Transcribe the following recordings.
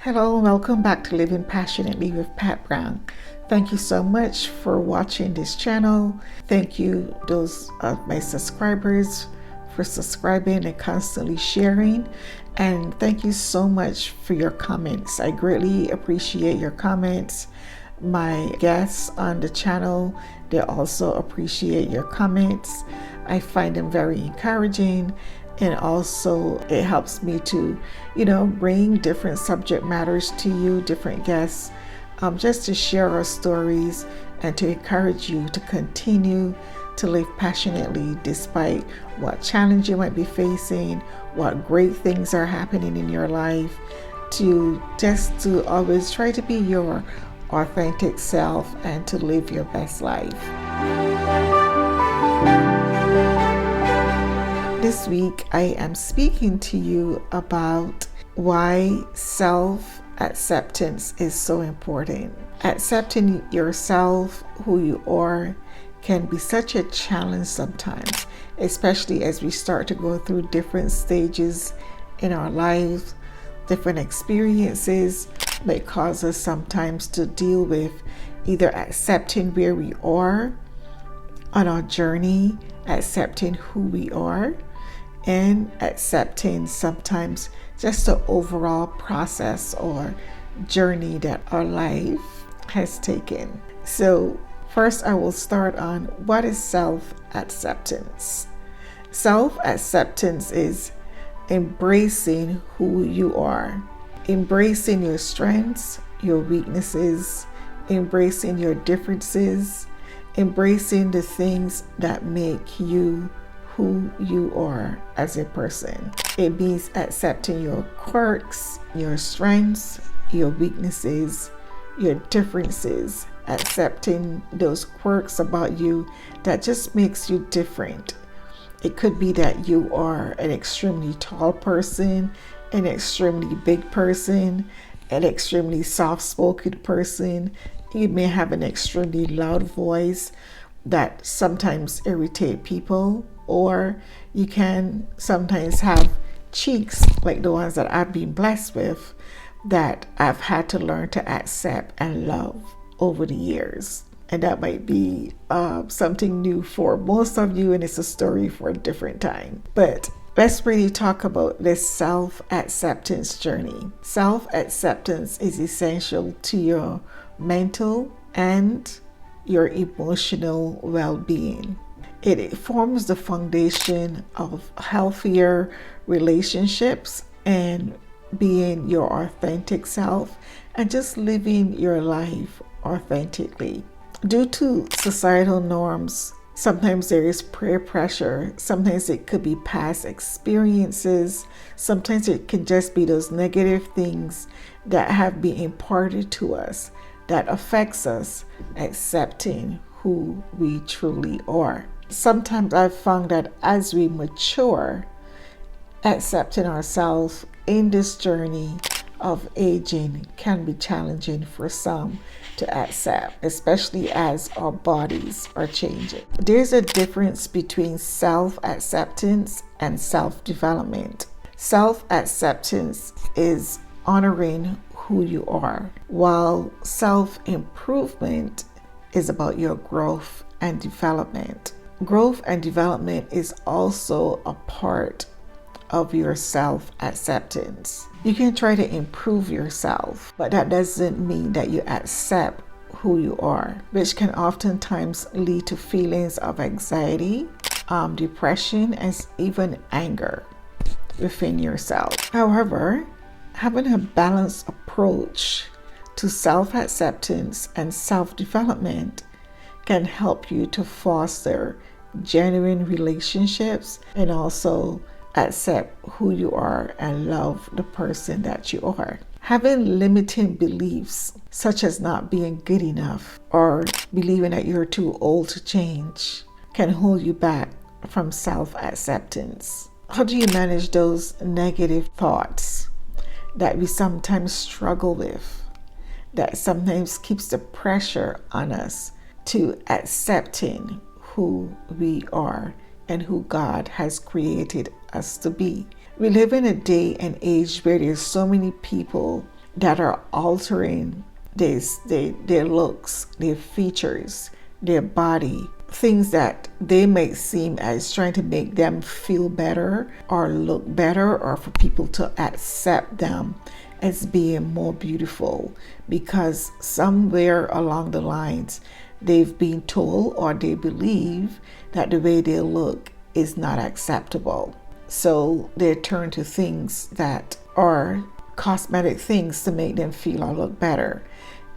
Hello, and welcome back to Living Passionately with Pat Brown. Thank you so much for watching this channel. Thank you, those of my subscribers, for subscribing and constantly sharing. And thank you so much for your comments. I greatly appreciate your comments. My guests on the channel, they also appreciate your comments. I find them very encouraging. And also it helps me to, bring different subject matters to you, different guests, just to share our stories and to encourage you to continue to live passionately despite what challenge you might be facing, what great things are happening in your life, to always try to be your authentic self and to live your best life. This week, I am speaking to you about why self-acceptance is so important. Accepting yourself, who you are, can be such a challenge sometimes, especially as we start to go through different stages in our lives. Different experiences may cause us sometimes to deal with either accepting where we are on our journey, accepting who we are, and accepting sometimes just the overall process or journey that our life has taken. So first I will start on what is self-acceptance. Self-acceptance is embracing who you are, embracing your strengths, your weaknesses, embracing your differences, embracing the things that make you who you are as a person. It means accepting your quirks, your strengths, your weaknesses, your differences, accepting those quirks about you that just makes you different. It could be that you are an extremely tall person, an extremely big person, an extremely soft-spoken person. You may have an extremely loud voice that sometimes irritate people, or you can sometimes have cheeks like the ones that I've been blessed with that I've had to learn to accept and love over the years. And that might be something new for most of you, and it's a story for a different time. But let's really talk about this self-acceptance journey. Self-acceptance is essential to your mental and your emotional well-being. It forms the foundation of healthier relationships and being your authentic self and just living your life authentically. Due to societal norms, sometimes there is peer pressure, sometimes it could be past experiences, sometimes it can just be those negative things that have been imparted to us that affects us accepting who we truly are. Sometimes I've found that as we mature, accepting ourselves in this journey of aging can be challenging for some to accept, especially as our bodies are changing. There's a difference between self-acceptance and self-development. Self-acceptance is honoring who you are, while self-improvement is about your growth and development. Growth and development is also a part of your self-acceptance. You can try to improve yourself, but that doesn't mean that you accept who you are, which can oftentimes lead to feelings of anxiety, depression, and even anger within yourself. However, having a balanced approach to self-acceptance and self-development can help you to foster genuine relationships and also accept who you are and love the person that you are. Having limiting beliefs, such as not being good enough or believing that you're too old to change, can hold you back from self-acceptance. How do you manage those negative thoughts that we sometimes struggle with, that sometimes keeps the pressure on us to accepting who we are and who God has created us to be? We live in a day and age where there's so many people that are altering their looks, their features, their body, things that they may seem as trying to make them feel better or look better, or for people to accept them as being more beautiful, because somewhere along the lines they've been told or they believe that the way they look is not acceptable. So they turn to things that are cosmetic things to make them feel or look better.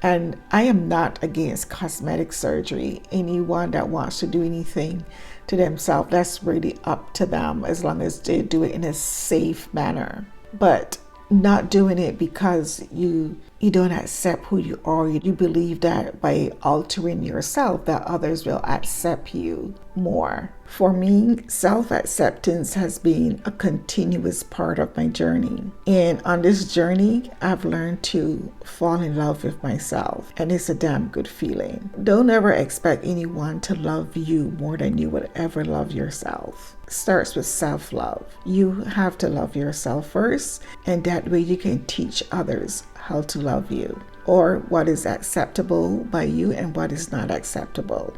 And I am not against cosmetic surgery. Anyone that wants to do anything to themselves, that's really up to them, as long as they do it in a safe manner. But not doing it because you don't accept who you are. You believe that by altering yourself that others will accept you more. For me, self-acceptance has been a continuous part of my journey. And on this journey, I've learned to fall in love with myself. And it's a damn good feeling. Don't ever expect anyone to love you more than you would ever love yourself. It starts with self-love. You have to love yourself first, and that way you can teach others how to love you, or what is acceptable by you and what is not acceptable.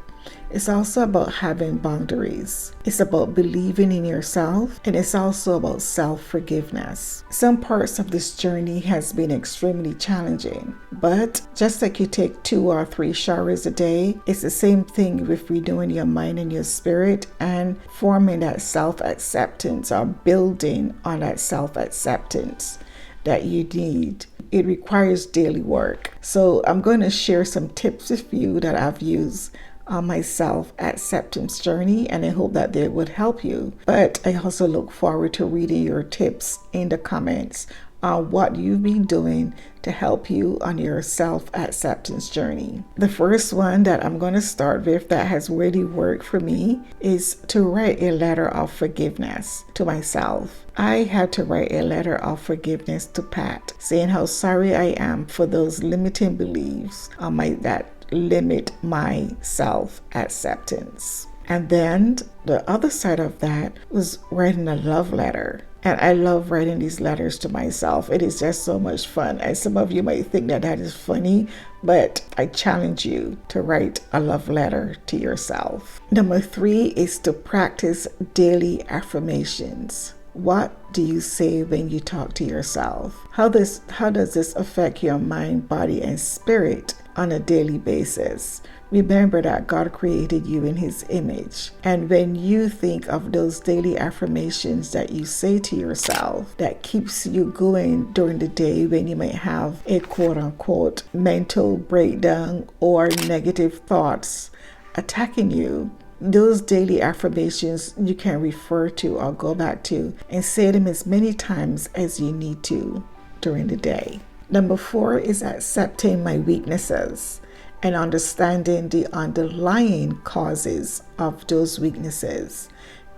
It's also about having boundaries. It's about believing in yourself, and it's also about self-forgiveness. Some parts of this journey has been extremely challenging, but just like you take 2 or 3 showers a day, it's the same thing with renewing your mind and your spirit and forming that self-acceptance, or building on that self-acceptance that you need. It requires daily work. So I'm going to share some tips with you that I've used on my self-acceptance journey, and I hope that they would help you. But I also look forward to reading your tips in the comments on what you've been doing to help you on your self-acceptance journey. The first one that I'm going to start with that has really worked for me is to write a letter of forgiveness to myself. I had to write a letter of forgiveness to Pat, saying how sorry I am for those limiting beliefs on that limit my self-acceptance. And then the other side of that was writing a love letter. And I love writing these letters to myself. It is just so much fun. And some of you might think that is funny, but I challenge you to write a love letter to yourself. Number 3 is to practice daily affirmations. What do you say when you talk to yourself? How does this affect your mind, body, and spirit on a daily basis? Remember that God created you in His image. And when you think of those daily affirmations that you say to yourself, that keeps you going during the day when you might have a quote-unquote mental breakdown or negative thoughts attacking you, those daily affirmations you can refer to or go back to and say them as many times as you need to during the day. Number 4 is accepting my weaknesses and understanding the underlying causes of those weaknesses.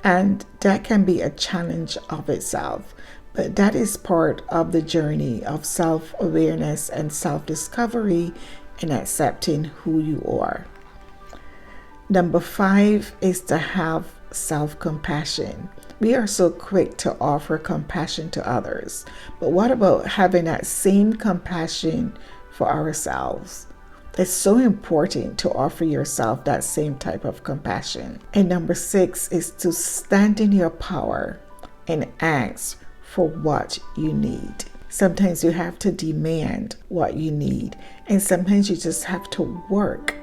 And that can be a challenge of itself, but that is part of the journey of self-awareness and self-discovery and accepting who you are. Number 5 is to have self-compassion. We are so quick to offer compassion to others, but what about having that same compassion for ourselves? It's so important to offer yourself that same type of compassion. And number 6 is to stand in your power and ask for what you need. Sometimes you have to demand what you need, and sometimes you just have to work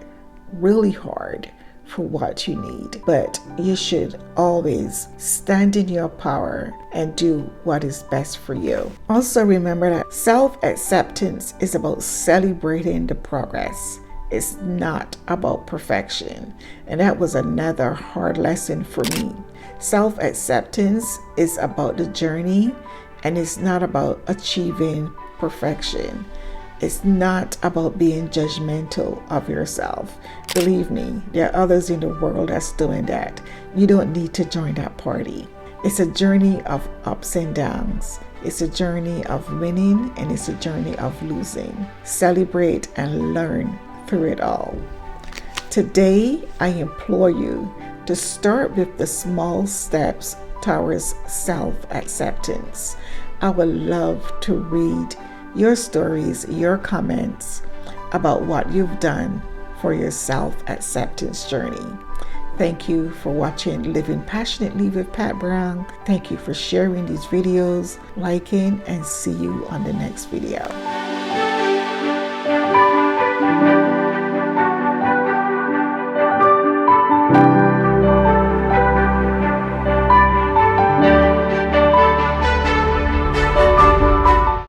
really hard for what you need. But you should always stand in your power and do what is best for you. Also remember that self-acceptance is about celebrating the progress. It's not about perfection. And that was another hard lesson for me. Self-acceptance is about the journey, and it's not about achieving perfection. It's not about being judgmental of yourself. Believe me, there are others in the world that's doing that. You don't need to join that party. It's a journey of ups and downs. It's a journey of winning, and it's a journey of losing. Celebrate and learn through it all. Today, I implore you to start with the small steps towards self-acceptance. I would love to read your stories, your comments about what you've done for your self-acceptance journey. Thank you for watching Living Passionately with Pat Brown. Thank you for sharing these videos, liking, and see you on the next video.